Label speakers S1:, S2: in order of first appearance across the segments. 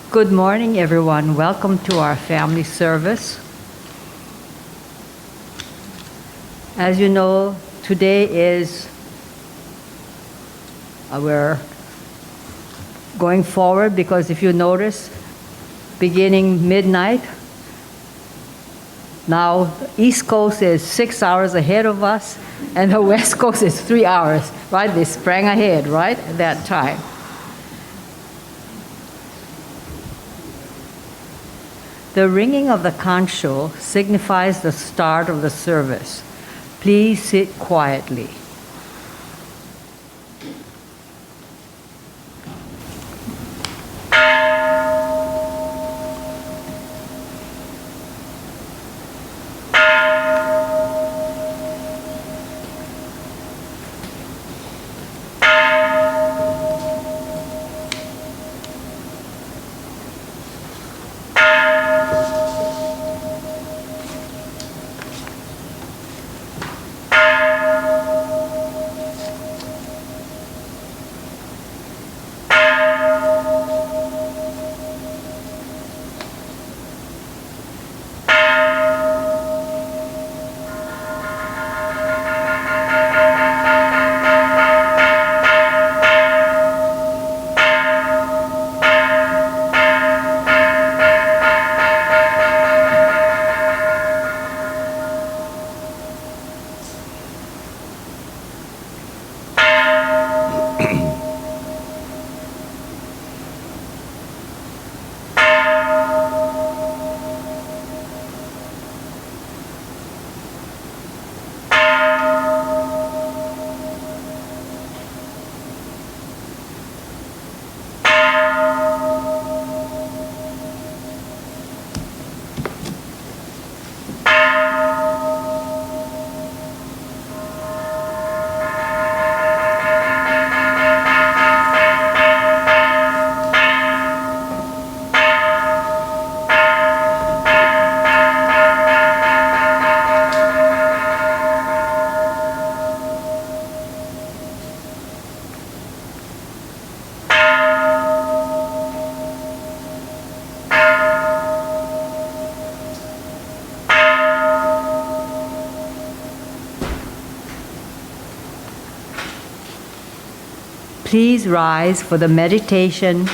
S1: Good morning, everyone. Welcome to our family service. As you know, today is we're going forward because if you notice, beginning midnight, now the East Coast is 6 hours ahead of us, and the West Coast is 3 hours, right? They sprang ahead, right, at that time. The ringing of the conch shell signifies the start of the service. Please sit quietly. Please rise for the meditation,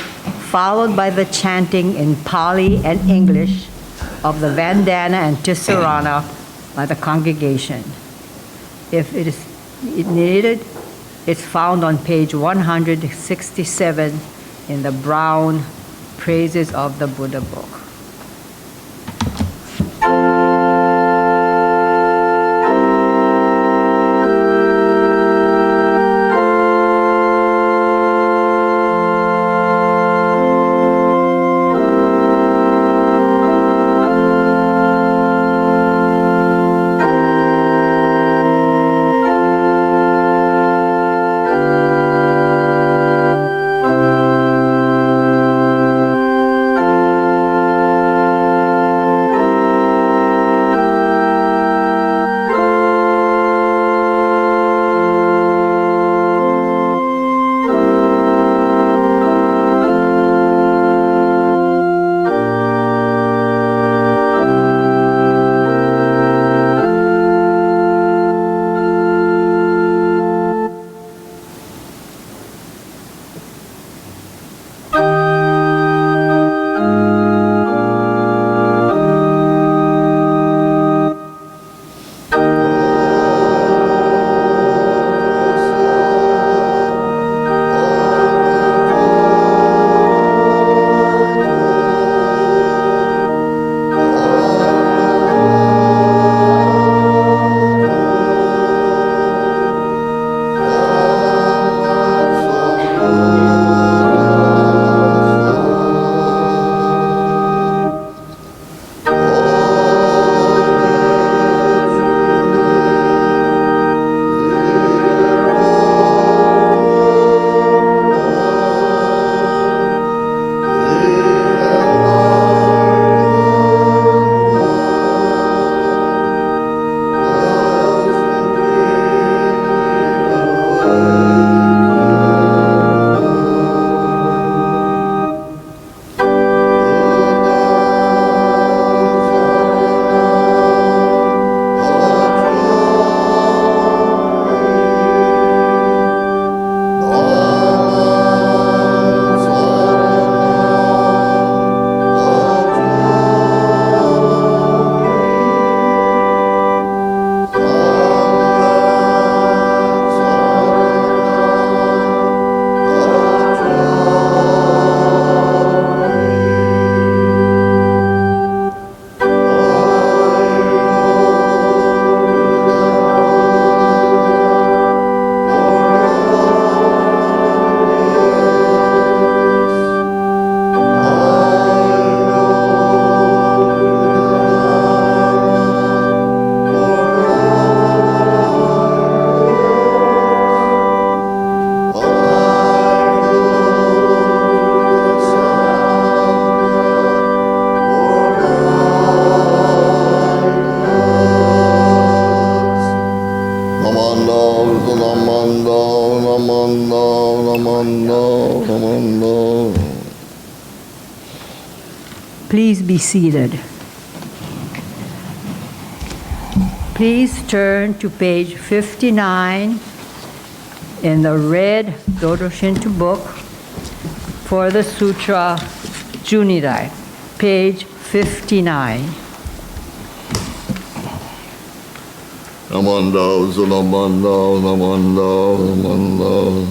S1: followed by the chanting in Pali and English of the Vandana and Tisarana by the congregation. If it is needed, it's found on page 167 in the brown Praises of the Buddha book. Please be seated. Please turn to page 59 in the red Dodo Shinto book for the Sutra Junidai, page 59.
S2: Namanda, Zulamanda, Namanda, Namanda.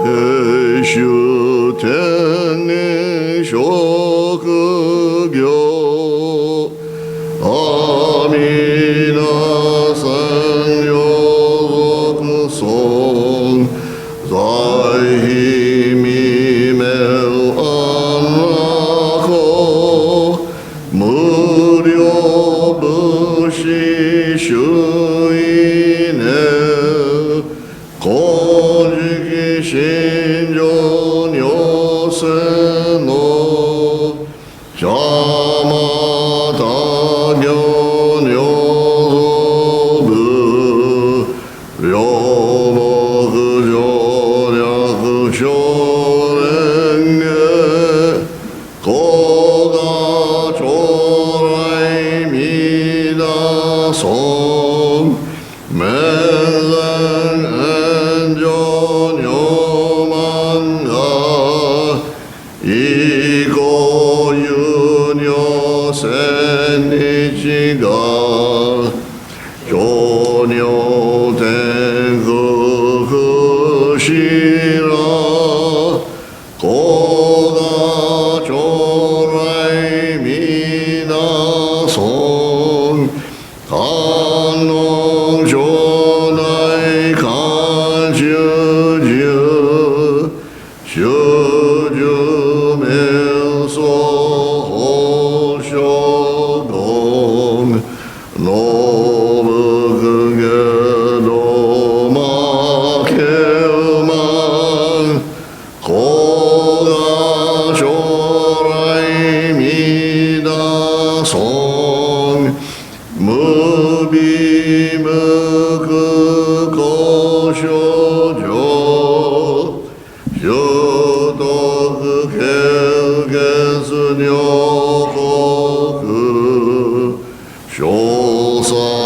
S2: Eshu teni shokugyo amina sanyo song zai mi mel anako muryo bushi shuine konjugi shinjo nyoseno shama tagyo nyozobu ryomo kujo ryaku shorenge koga chorai mida song menzen enjo nyomanga iko yunyo senichiga jonyo tenku kushira koga chorai mina song kanong shonai kanjuju shuju milso hoshogong nobu kugedo makelman koga chorai mida song mubi muku koshojo shotoku kelgesu nyokoku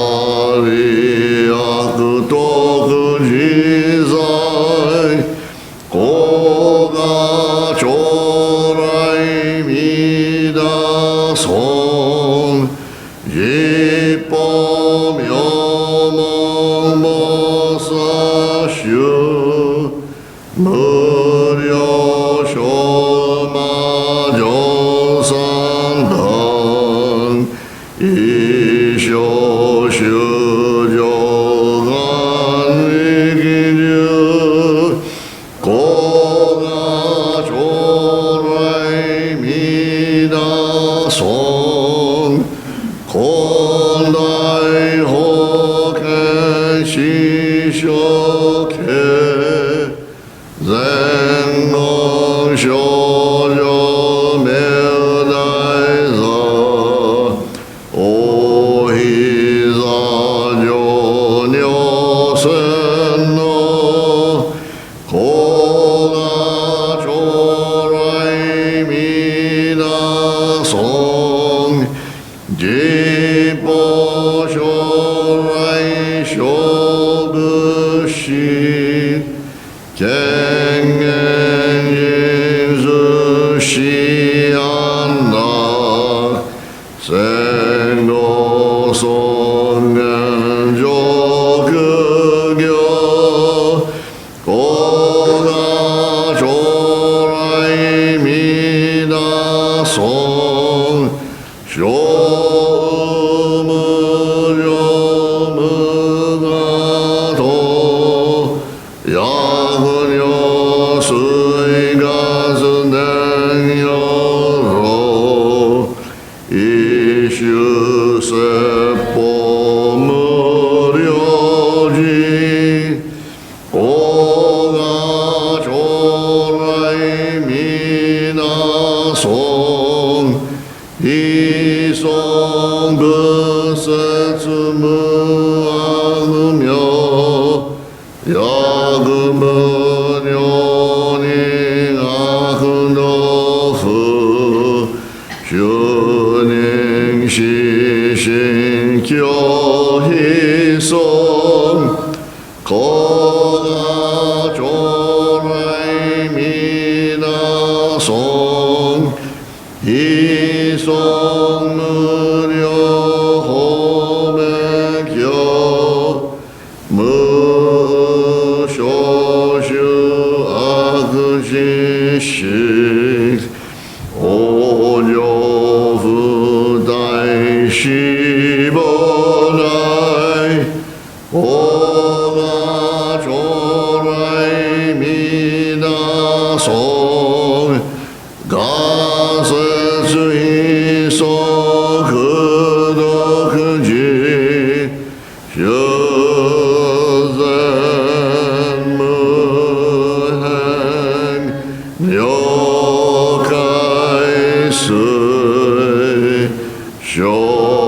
S2: shosari akutoku jizai koga chorai mida song jippo myomon bosashu muryo shoma jonsandan isho shujo gan rikiju koga chorai mida song kondai hoken shishoke zengon shoujo meldaiza ohiza jonyo senno koga chorai mida song jippo shorai shogushi kengen jinzu shianda sengo songen jokugyo koga chorai mida song shomuryo mugato 야군요 수이가스 냉여로 이슈세포 무료지 오가 조라이 미 미나송 이송 그세츠무아으며 야금은 요닝 아흐너흐 균행 시신 교희송 거가 조라이 미나송 이송 무려 호백여 무쇼슈 아그지식 오뇨후다이 시보나이 오가 조라이 미나송 가세스히소 그덕지 셔센무행 묘가이스 쇼약생엉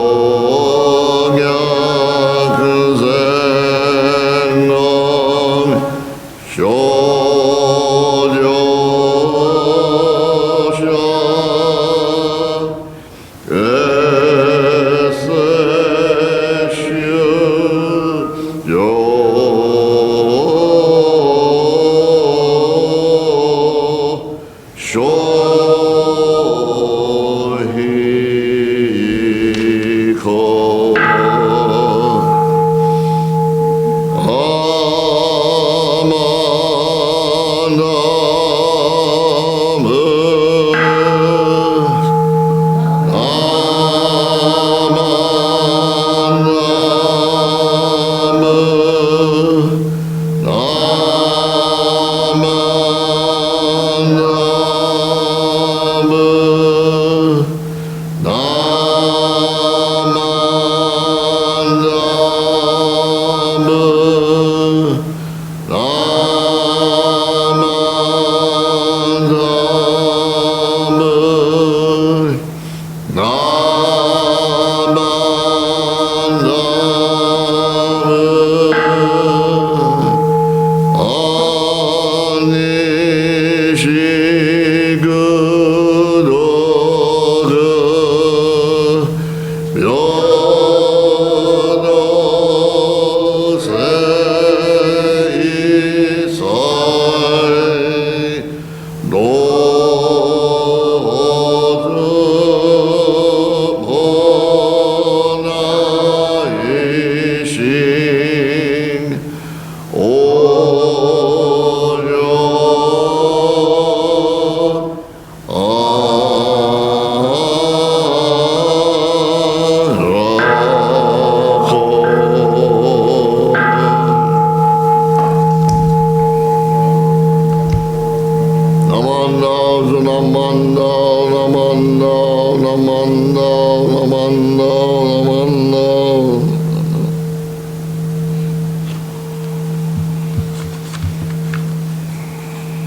S2: 쇼조쇼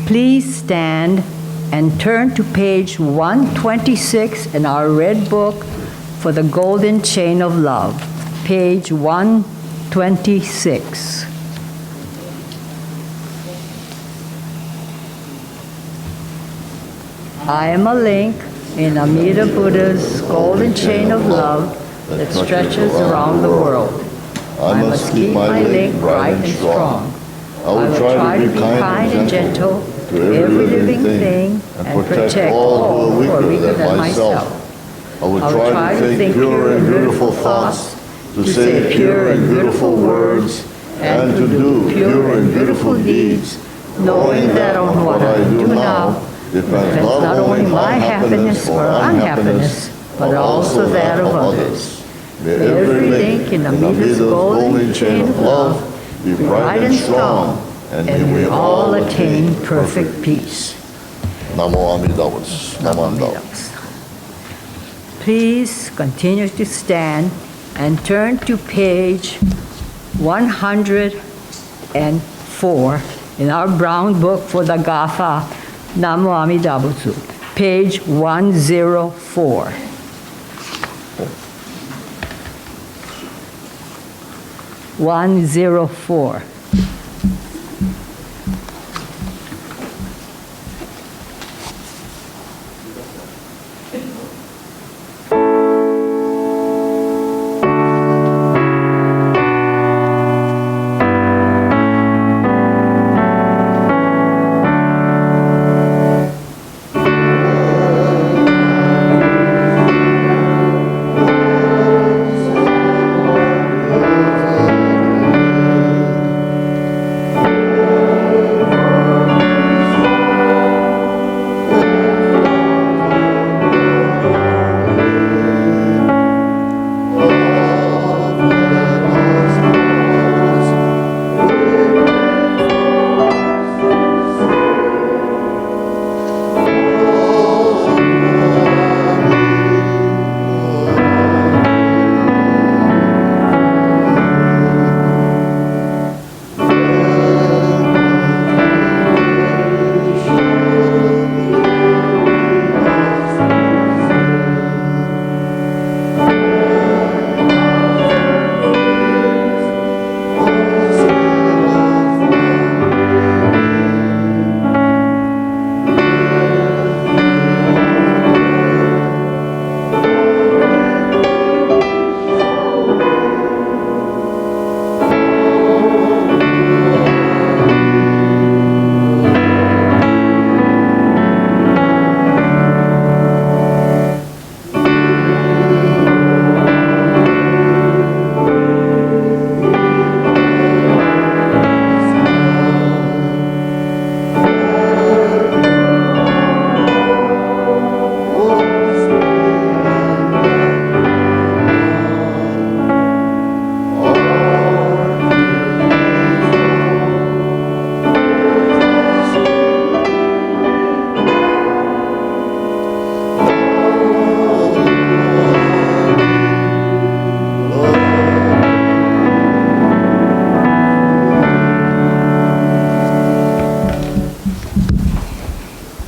S1: Please stand and turn to page 126 in our red book for the Golden Chain of Love, page 126. I am a link in Amida Buddha's golden chain of love that stretches around the world. I must keep my link bright and strong. I will try to be kind and gentle to every living thing and protect all who are weaker than myself.
S2: I will try to think pure and beautiful thoughts, to say pure and beautiful words, and to do pure and beautiful deeds, knowing that on what I do now depends not only my happiness or unhappiness, but also that of others. May every link in Amida's golden chain of love be bright and strong, and may we all attain perfect peace. Namo Amida Butsu. Namo Amida Butsu.
S1: Please continue to stand and turn to page 104 in our brown book for the Gatha, Namo Amida Butsu. page 104. One zero four.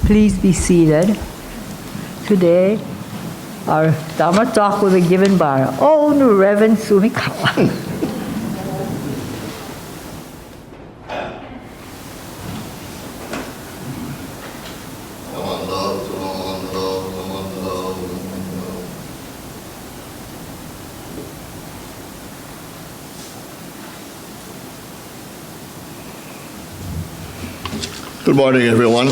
S1: Please be seated. Today, our Dharma talk will be given by our own Reverend Sumikawa.
S2: Good morning, everyone.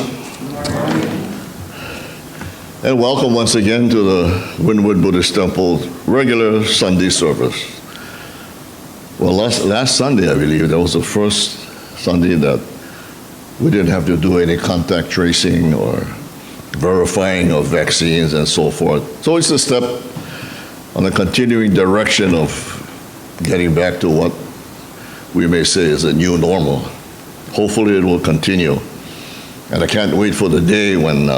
S2: And welcome once again to the Wynwood Buddhist Temple regular Sunday service. Well, last Sunday, I believe, that was the first Sunday that we didn't have to do any contact tracing or verifying of vaccines and so forth. So it's a step on the continuing direction of getting back to what we may say is a new normal. Hopefully it will continue. And I can't wait for the day when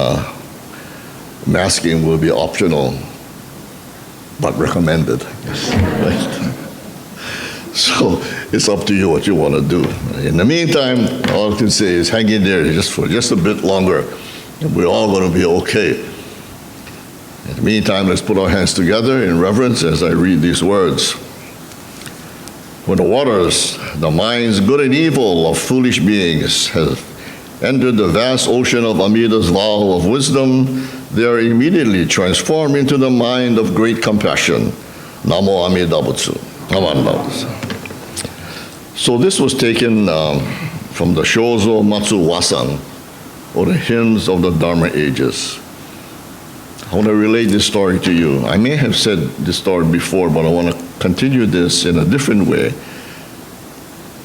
S2: masking will be optional, but recommended. Right? So it's up to you what you want to do. In the meantime, all I can say is hang in there for just a bit longer, and we're all going to be okay. In the meantime, let's put our hands together in reverence as I read these words. When the waters, the minds, good and evil, of foolish beings have entered the vast ocean of Amida's vow of wisdom, they are immediately transformed into the mind of great compassion. Namo Amida Butsu. So this was taken from the Shozo Matsu Wasan, or the hymns of the Dharma ages. I want to relate this story to you. I may have said this story before, but I want to continue this in a different way.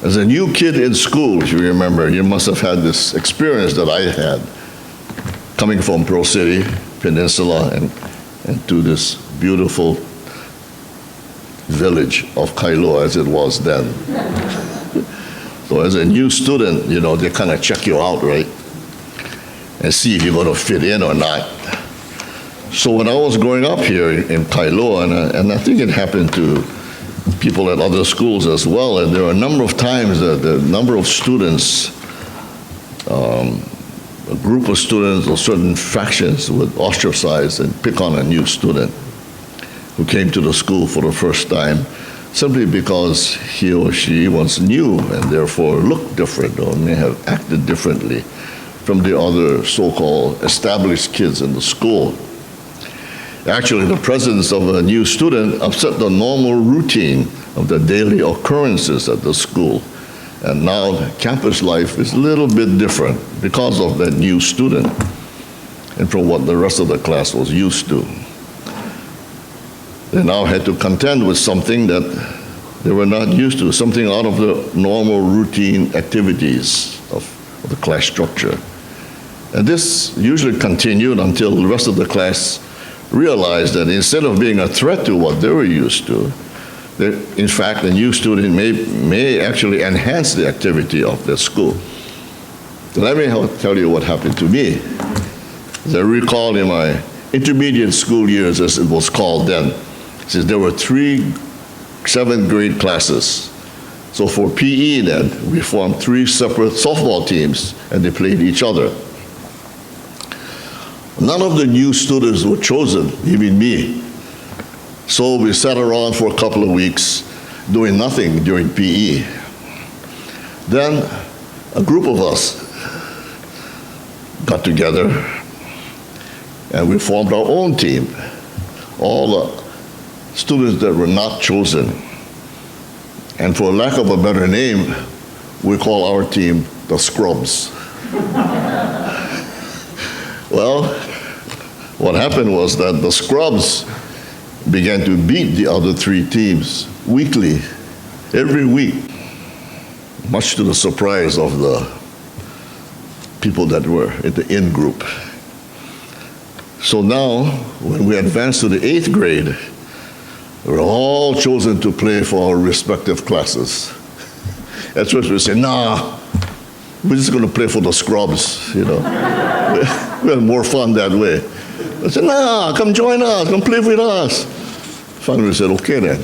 S2: As a new kid in school, if you remember, you must have had this experience that I had, coming from Pearl City Peninsula and to this beautiful village of Kailua as it was then. So as a new student, you know, they kind of check you out, right? And see if you're going to fit in or not. So when I was growing up here in Kailua, and I think it happened to people at other schools as well, and there were a number of times that the number of students a group of students or certain factions would ostracize and pick on a new student who came to the school for the first time simply because he or she was new and therefore looked different or may have acted differently from the other so-called established kids in the school. Actually, the presence of a new student upset the normal routine of the daily occurrences at the school. And now campus life is a little bit different because of that new student and from what the rest of the class was used to. They now had to contend with something that they were not used to, something out of the normal routine activities of the class structure. And this usually continued until the rest of the class realized that instead of being a threat to what they were used to, in fact, the new student may actually enhance the activity of their school. So let me tell you what happened to me. As I recall in my intermediate school years, as it was called then, since there were 3 7th grade classes. So for PE then, we formed 3 separate softball teams and they played each other. None of the new students were chosen, even me. So we sat around for a couple of weeks doing nothing during PE. Then a group of us got together and we formed our own team. All the students that were not chosen. And for lack of a better name, we call our team the Scrubs. Well, what happened was that the Scrubs began to beat the other 3 teams weekly, every week, much to the surprise of the people that were in the in group. So now, when we advanced to the 8th grade, we were all chosen to play for our respective classes. At first we said, nah, we're just going to play for the Scrubs, you know. We had more fun that way. I said, nah, come join us, come play with us. Finally we said, okay then.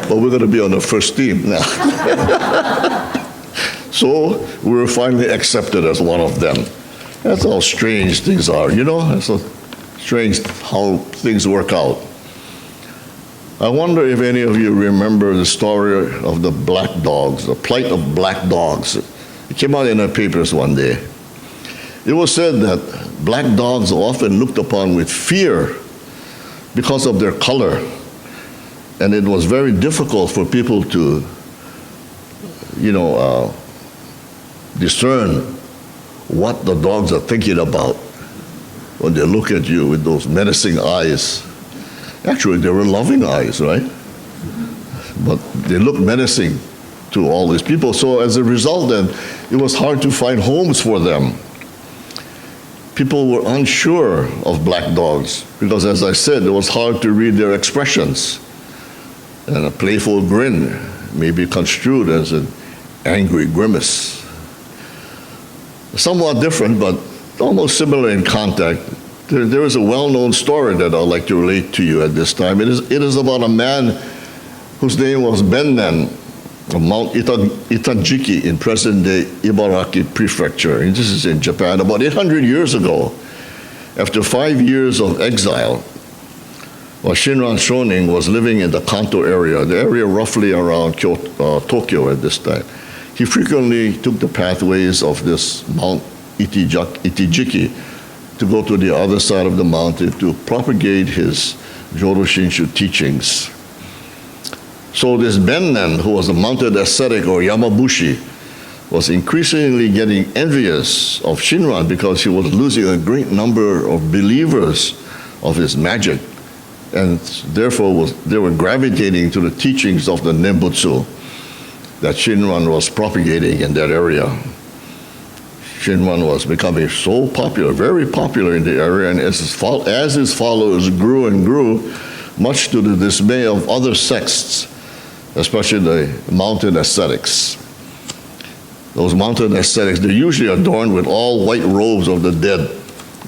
S2: But we're going to be on the first team now. So we were finally accepted as one of them. That's how strange things are, you know? It's so strange how things work out. I wonder if any of you remember the story of the black dogs, the plight of black dogs. It came out in the papers one day. It was said that black dogs are often looked upon with fear because of their color. And it was very difficult for people to, discern what the dogs are thinking about when they look at you with those menacing eyes. Actually, they were loving eyes, right? But they looked menacing to all these people. So as a result, then, it was hard to find homes for them. People were unsure of black dogs because, as I said, it was hard to read their expressions. And a playful grin may be construed as an angry grimace. Somewhat different, but almost similar in content. There is a well-known story that I'd like to relate to you at this time. It is about a man whose name was Bennan of Mount Itajiki in present-day Ibaraki Prefecture. And this is in Japan. About 800 years ago, after 5 years of exile, while Shinran Shonin was living in the Kanto area, the area roughly around Tokyo at this time, he frequently took the pathways of this Mount Itajiki to go to the other side of the mountain to propagate his Jodo Shinshu teachings. So this Bennan, who was a mounted ascetic or Yamabushi, was increasingly getting envious of Shinran because he was losing a great number of believers of his magic. And therefore they were gravitating to the teachings of the Nembutsu that Shinran was propagating in that area. Shinran was becoming so popular, very popular in the area, and as his followers grew and grew, much to the dismay of other sects, especially the mountain ascetics. Those mountain ascetics, they're usually adorned with all white robes of the dead,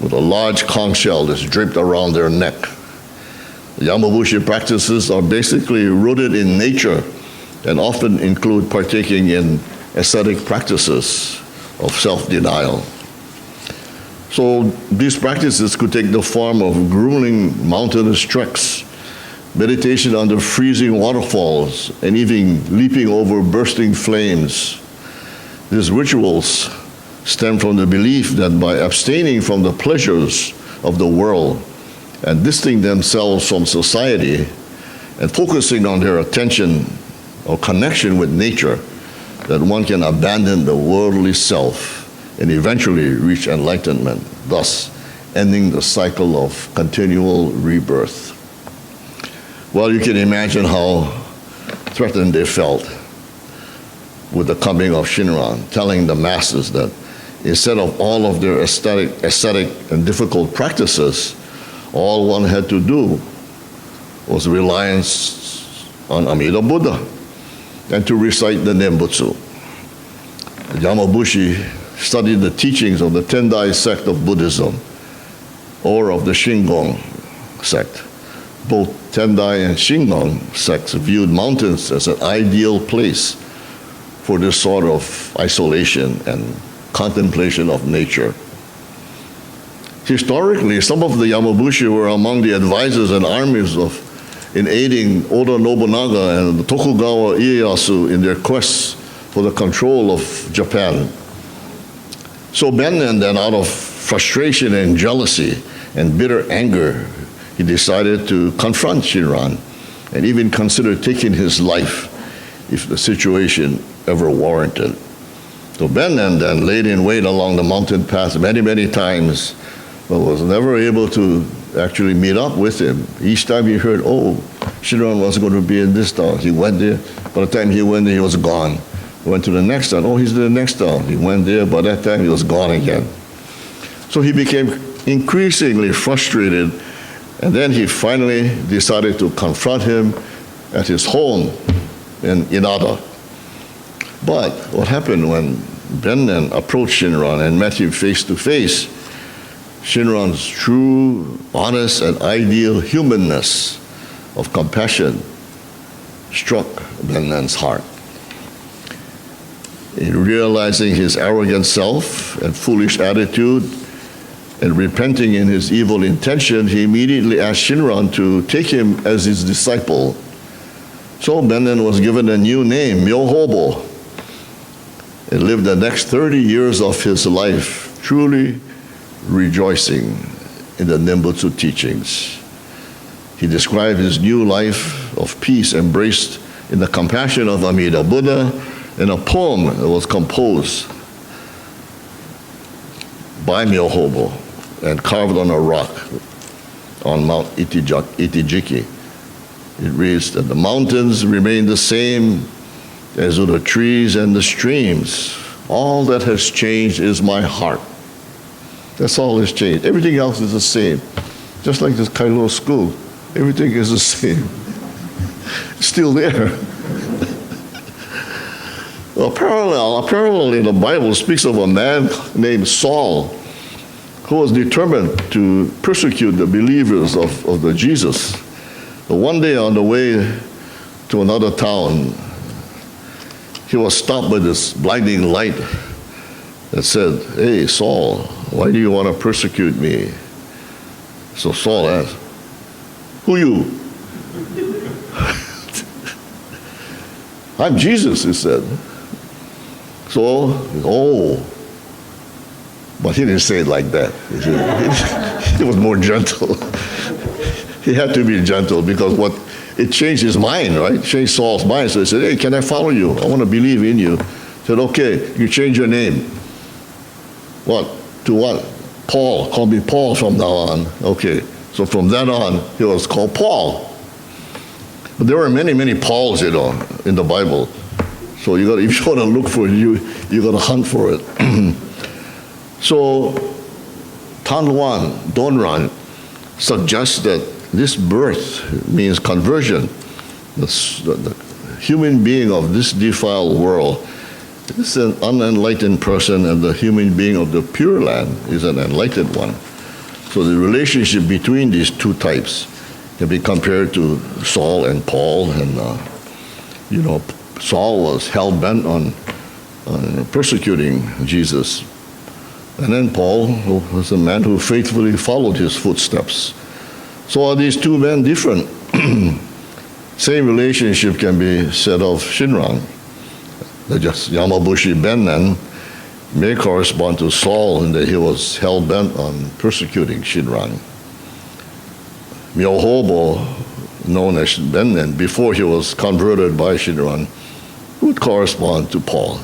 S2: with a large conch shell that's draped around their neck. The Yamabushi practices are basically rooted in nature and often include partaking in ascetic practices of self-denial. So these practices could take the form of grueling mountainous treks, meditation under freezing waterfalls, and even leaping over bursting flames. These rituals stem from the belief that by abstaining from the pleasures of the world and distancing themselves from society and focusing on their attention or connection with nature, that one can abandon the worldly self and eventually reach enlightenment, thus ending the cycle of continual rebirth. Well, you can imagine how threatened they felt with the coming of Shinran, telling the masses that instead of all of their ascetic and difficult practices, all one had to do was reliance on Amida Buddha and to recite the Nembutsu. Yamabushi studied the teachings of the Tendai sect of Buddhism or of the Shingon sect. Both Tendai and Shingon sects viewed mountains as an ideal place for this sort of isolation and contemplation of nature. Historically, some of the Yamabushi were among the advisors and armies in aiding Oda Nobunaga and Tokugawa Ieyasu in their quests for the control of Japan. So Bennen then, out of frustration and jealousy and bitter anger, he decided to confront Shinran and even consider taking his life if the situation ever warranted. So Bennen then laid in wait along the mountain path many, many times, but was never able to actually meet up with him. Each time he heard, oh, Shinran was going to be in this town, he went there. By the time he went there, he was gone. He went to the next town, oh, he's in the next town. He went there, by that time he was gone again. So he became increasingly frustrated, and then he finally decided to confront him at his home in Inada. But what happened when Bennen approached Shinran and met him face to face, Shinran's true, honest, and ideal humanness of compassion struck Bennen's heart. In realizing his arrogant self and foolish attitude and repenting in his evil intention, he immediately asked Shinran to take him as his disciple. So Bennen was given a new name, Myohobo, and lived the next 30 years of his life truly rejoicing in the Nembutsu teachings. He described his new life of peace embraced in the compassion of Amida Buddha in a poem that was composed by Myohobo and carved on a rock on Mount Itijiki. It reads that the mountains remain the same as do the trees and the streams. All that has changed is my heart. That's all that's changed. Everything else is the same. Just like this Kailo school, everything is the same. It's still there. A parallel in the Bible speaks of a man named Saul who was determined to persecute the believers of the Jesus. But one day on the way to another town, he was stopped by this blinding light that said, "Hey, Saul, why do you want to persecute me?" So Saul asked, "Who you?" "I'm Jesus," he said. So, oh, but he didn't say it like that. He was more gentle. He had to be gentle because it changed his mind, right? Changed Saul's mind. So he said, "Hey, can I follow you? I want to believe in you." He said, "Okay, you change your name." "What? To what?" "Paul. Call me Paul from now on." Okay. So from then on, he was called Paul. But there were many, many Pauls, in the Bible. So if you want to look for it, you got to hunt for it. So Tanwan Donran suggests that this birth means conversion. The human being of this defiled world is an unenlightened person, and the human being of the Pure Land is an enlightened one. So the relationship between these two types can be compared to Saul and Paul, and Saul was hell-bent on persecuting Jesus, And then Paul was a man who faithfully followed his footsteps. So are these two men different? Same relationship can be said of Shinran. The Yamabushi Bennan may correspond to Saul in that he was hell-bent on persecuting Shinran. Myohobo, known as Bennan, before he was converted by Shinran, would correspond to Paul.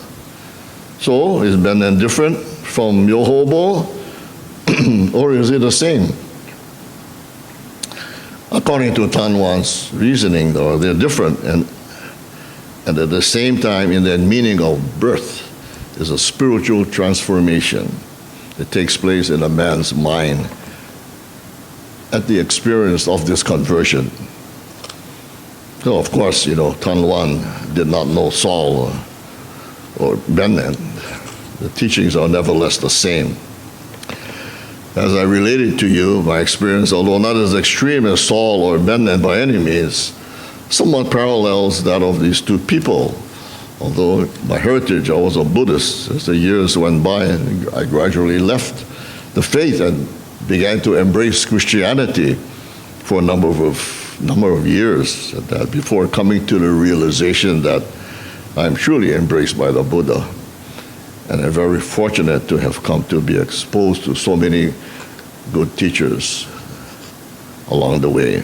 S2: So is Bennan different from Myohobo, or is it the same? According to Tanwan's reasoning, though, they're different, and at the same time, in their meaning of birth, is a spiritual transformation that takes place in a man's mind at the experience of this conversion. So, of course, Tanwan did not know Saul or Bennan. The teachings are nevertheless the same. As I related to you, my experience, although not as extreme as Saul or Bennan by any means, somewhat parallels that of these two people. Although by heritage I was a Buddhist, as the years went by, I gradually left the faith and began to embrace Christianity for a number of years before coming to the realization that I'm truly embraced by the Buddha. And I'm very fortunate to have come to be exposed to so many good teachers along the way.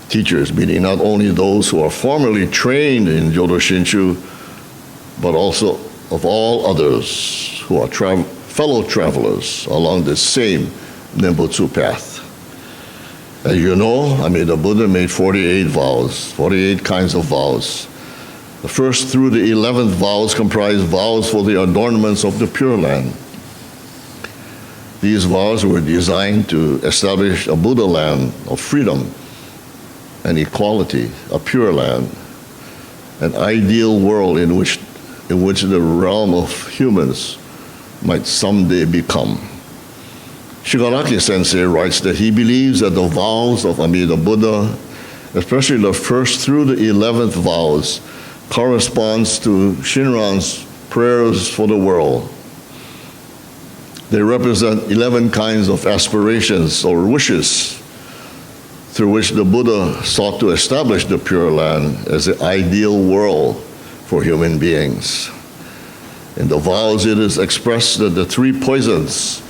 S2: Teachers meaning not only those who are formally trained in Jodo Shinshu, but also of all others who are fellow travelers along the same Nembutsu path. As you know, the Buddha made 48 vows, 48 kinds of vows. The first through the 11th vows comprise vows for the adornments of the Pure Land. These vows were designed to establish a Buddha land of freedom and equality, a pure land, an ideal world in which the realm of humans might someday become. Shigaraki Sensei writes that he believes that the vows of Amida Buddha, especially the first through the 11th vows, corresponds to Shinran's prayers for the world. They represent 11 kinds of aspirations or wishes through which the Buddha sought to establish the Pure Land as the ideal world for human beings. In the vows, it is expressed that the three poisons,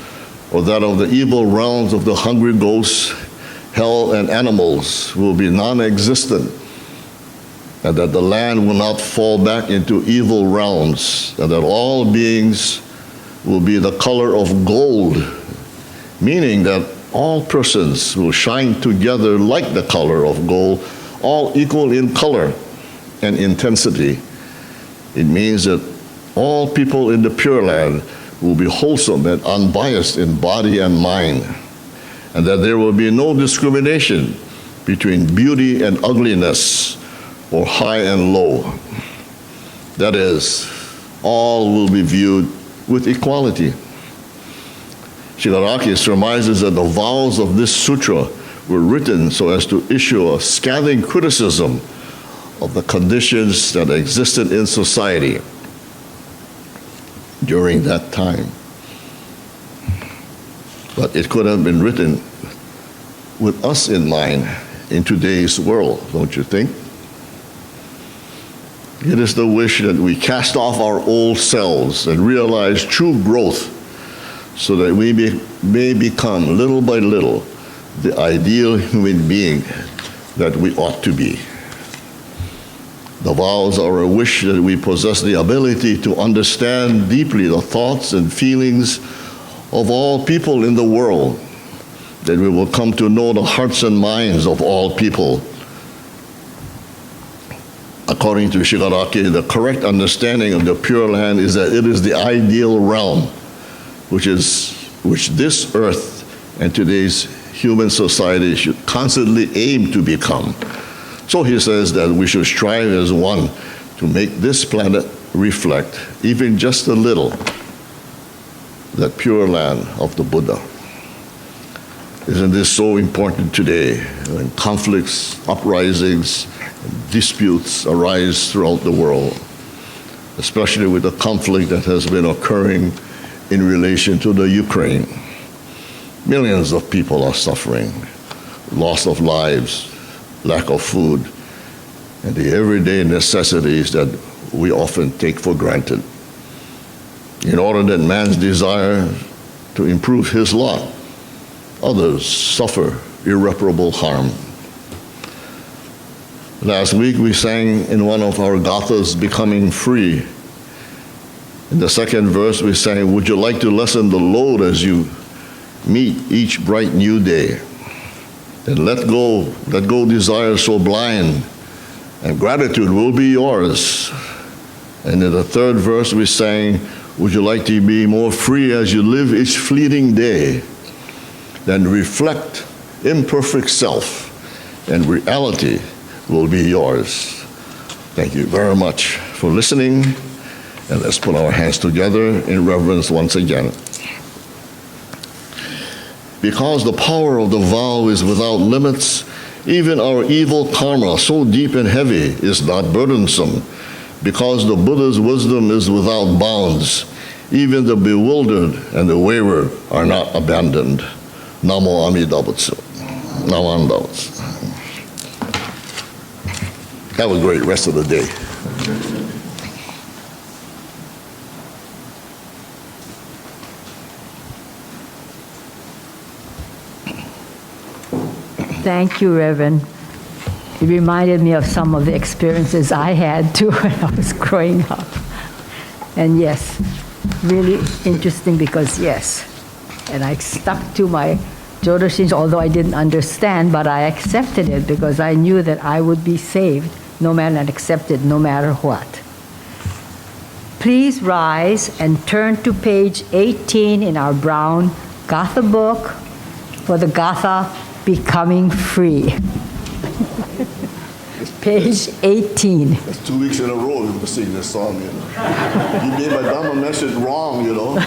S2: or that of the evil realms of the hungry ghosts, hell, and animals, will be non-existent, and that the land will not fall back into evil realms, and that all beings will be the color of gold, meaning that all persons will shine together like the color of gold, all equal in color and intensity. It means that all people in the Pure Land will be wholesome and unbiased in body and mind, and that there will be no discrimination between beauty and ugliness, or high and low. That is, all will be viewed with equality. Shigaraki surmises that the vows of this sutra were written so as to issue a scathing criticism of the conditions that existed in society during that time. But it could have been written with us in mind in today's world, don't you think? It is the wish that we cast off our old selves and realize true growth so that we may become, little by little, the ideal human being that we ought to be. The vows are a wish that we possess the ability to understand deeply the thoughts and feelings of all people in the world, that we will come to know the hearts and minds of all people. According to Shigaraki, the correct understanding of the Pure Land is that it is the ideal realm, which this earth and today's human society should constantly aim to become. So he says that we should strive as one to make this planet reflect, even just a little, that Pure Land of the Buddha. Isn't this so important today when conflicts, uprisings, and disputes arise throughout the world, especially with the conflict that has been occurring in relation to the Ukraine. Millions of people are suffering, loss of lives, lack of food, and the everyday necessities that we often take for granted. In order that man's desire to improve his lot, others suffer irreparable harm. Last week we sang in one of our gathas, Becoming Free. In the second verse we sang, would you like to lessen the load as you meet each bright new day? And let go desires so blind, and gratitude will be yours. And in the third verse we sang, would you like to be more free as you live each fleeting day? Then reflect imperfect self, and reality will be yours. Thank you very much for listening, and let's put our hands together in reverence once again. Because the power of the vow is without limits, even our evil karma, so deep and heavy, is not burdensome. Because the Buddha's wisdom is without bounds, even the bewildered and the wayward are not abandoned. Namo Amida Butsu. Namo Amida Butsu. Have a great rest of the day.
S1: Thank you, Reverend. It reminded me of some of the experiences I had too when I was growing up. And yes, really interesting because yes, and I stuck to my Jodo Shinsho, although I didn't understand, but I accepted it because I knew that I would be saved no matter and accepted no matter what. Please rise and turn to page 18 in our brown Gatha book for the Gatha Becoming Free. Page 18.
S2: That's 2 weeks in a row you sing this song, you know. You made my Dhamma message wrong, you know.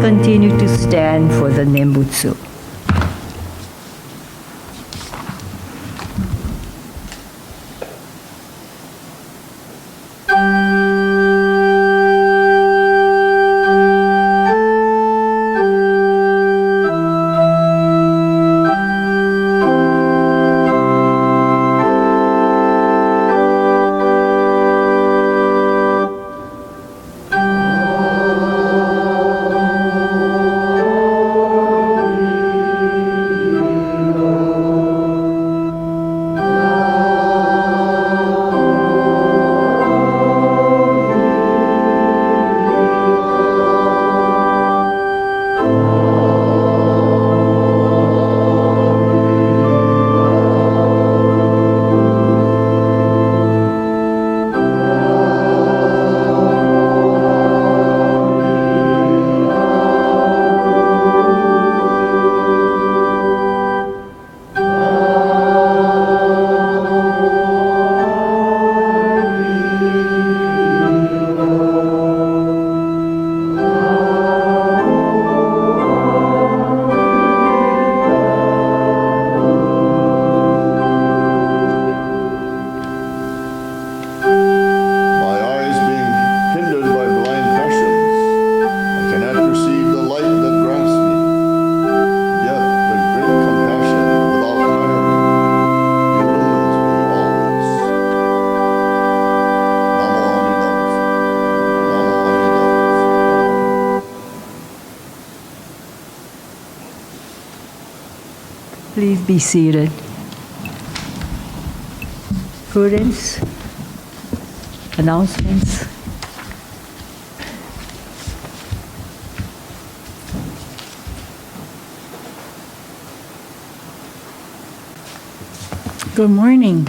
S1: continue to stand for the Nembutsu. be seated. Prudence, announcements.
S3: Good morning.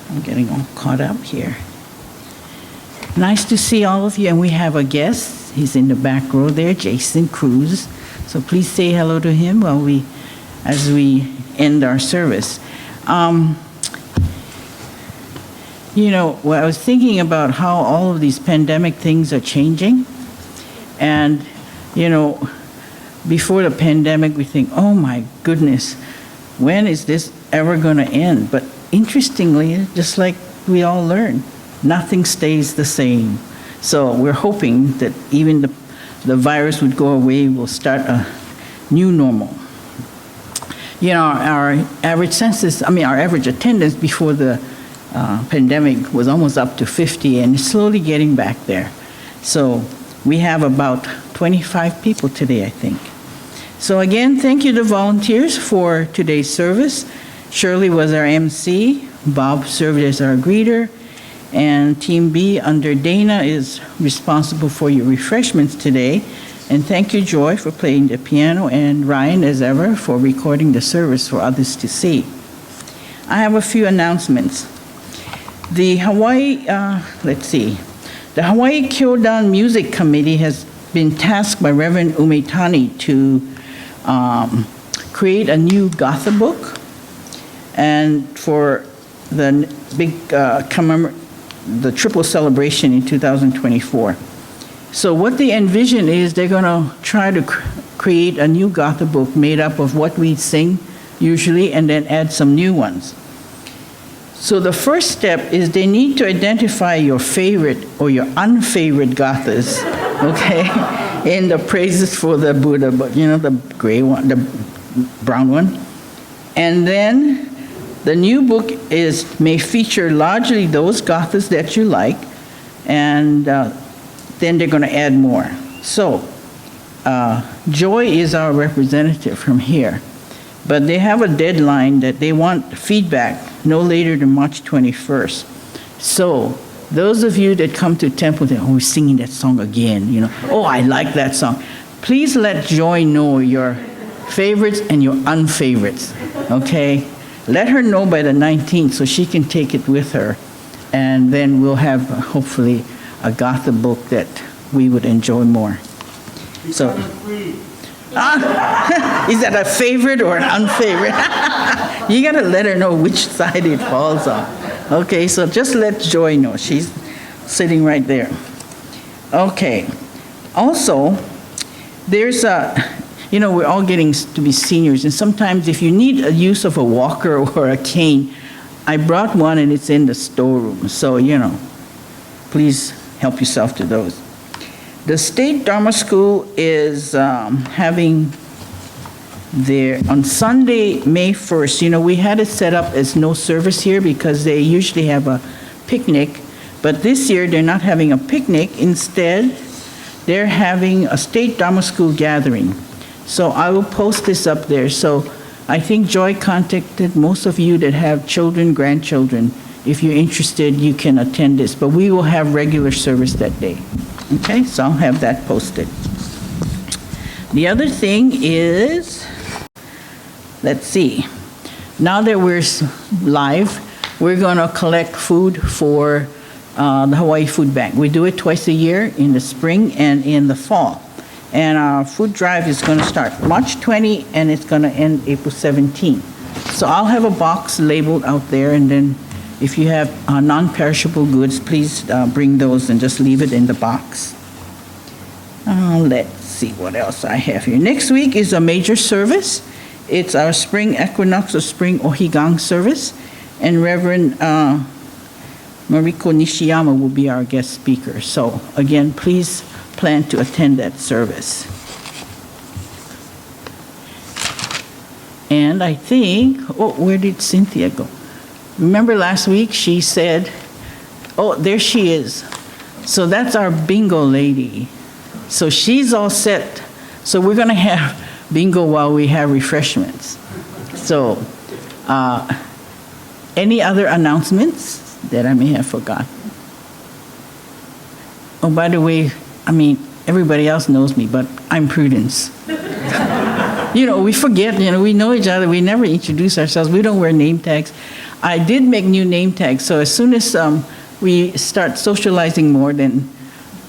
S3: I'm getting all caught up here. Nice to see all of you, and we have a guest. He's in the back row there, Jason Cruz. So please say hello to him as we end our service. Well, I was thinking about how all of these pandemic things are changing, and before the pandemic, we think, oh my goodness, when is this ever going to end? But interestingly, just like we all learn, nothing stays the same. So we're hoping that even the virus would go away, we'll start a new normal. Our average our average attendance before the pandemic was almost up to 50, and it's slowly getting back there. So we have about 25 people today, I think. So again, thank you to volunteers for today's service. Shirley was our MC, Bob served as our greeter, and Team B under Dana is responsible for your refreshments today. And thank you, Joy, for playing the piano, and Ryan, as ever, for recording the service for others to see. I have a few announcements. The Hawaii Kyodan Music Committee has been tasked by Reverend Umetani to create a new Gotha book, and for the big the triple celebration in 2024. So what they envision is they're going to try to create a new Gotha book made up of what we sing usually, and then add some new ones. So the first step is they need to identify your favorite or your unfavorite Gathas, okay, in the praises for the Buddha, but the gray one, the brown one. And then the new book may feature largely those Gathas that you like, and then they're going to add more. So Joy is our representative from here, but they have a deadline that they want feedback no later than March 21st. So those of you that come to temple, we're singing that song again, oh, I like that song. Please let Joy know your favorites and your unfavorites, okay? Let her know by the 19th so she can take it with her, and then we'll have hopefully a Gotha book that we would enjoy more. So, is that a favorite or an unfavorite? You gotta let her know which side it falls on. Okay, so just let Joy know. She's sitting right there. Okay. Also, there's we're all getting to be seniors, and sometimes if you need a use of a walker or a cane, I brought one and it's in the storeroom. So, please help yourself to those. The State Dharma School is having on Sunday, May 1st, we had it set up as no service here because they usually have a picnic, but this year they're not having a picnic. Instead, they're having a State Dharma School gathering. So I will post this up there. So I think Joy contacted most of you that have children, grandchildren. If you're interested, you can attend this, but we will have regular service that day. Okay, so I'll have that posted. The other thing is, let's see, now that we're live, we're going to collect food for the Hawaii Food Bank. We do it twice a year, in the spring and in the fall. And our food drive is going to start March 20, and it's going to end April 17. So I'll have a box labeled out there, and then if you have non-perishable goods, please bring those and just leave it in the box. Let's see what else I have here. Next week is a major service. It's our spring equinox or spring Ohigang service, and Reverend Mariko Nishiyama will be our guest speaker. So again, please plan to attend that service. And I think, where did Cynthia go? Remember last week she said, oh, there she is. So that's our bingo lady. So she's all set. So we're going to have bingo while we have refreshments. So, any other announcements that I may have forgotten? Oh, by the way, I mean, everybody else knows me, but I'm Prudence. We forget, we know each other, we never introduce ourselves, we don't wear name tags. I did make new name tags, so as soon as we start socializing more, then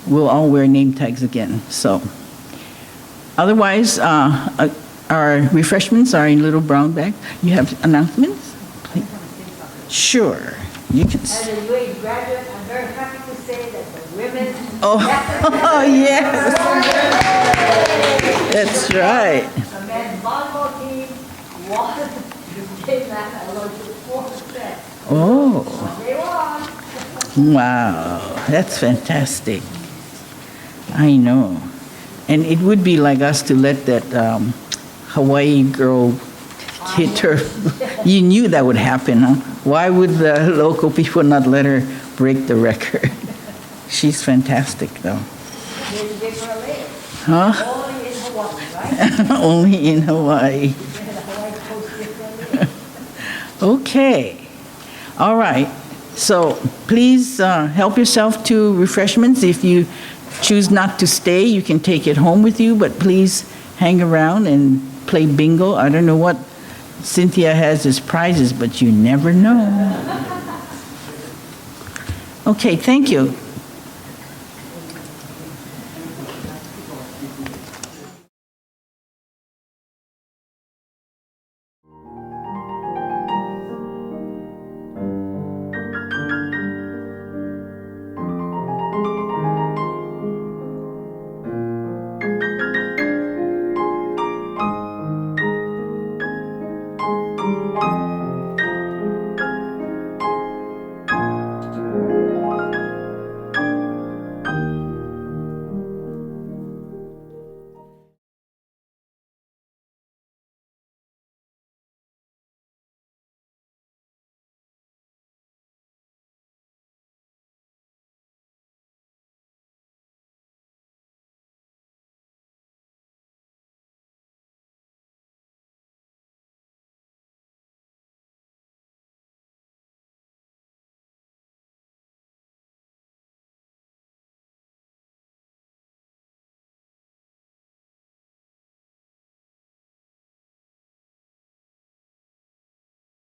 S3: we'll all wear name tags again. So, otherwise, our refreshments are in little brown bags. You have announcements? Please. Sure, you can.
S1: As a UA graduate, I'm very happy to say that the women.
S3: Oh, yes. That's right.
S1: The men's volleyball team won the state national award to 4%.
S3: Oh,
S1: They won.
S3: wow, that's fantastic. I know. And it would be like us to let that Hawaii girl hit her. You knew that would happen, huh? Why would the local people not let her break the record? She's fantastic, though.
S1: There's a different layer.
S3: Huh?
S1: Only in Hawaii, right?
S3: Only in Hawaii.
S1: The Hawaii coast different layer.
S3: Okay. All right. So please help yourself to refreshments. If you choose not to stay, you can take it home with you, but please hang around and play bingo. I don't know what Cynthia has as prizes, but you never know. Okay, thank you.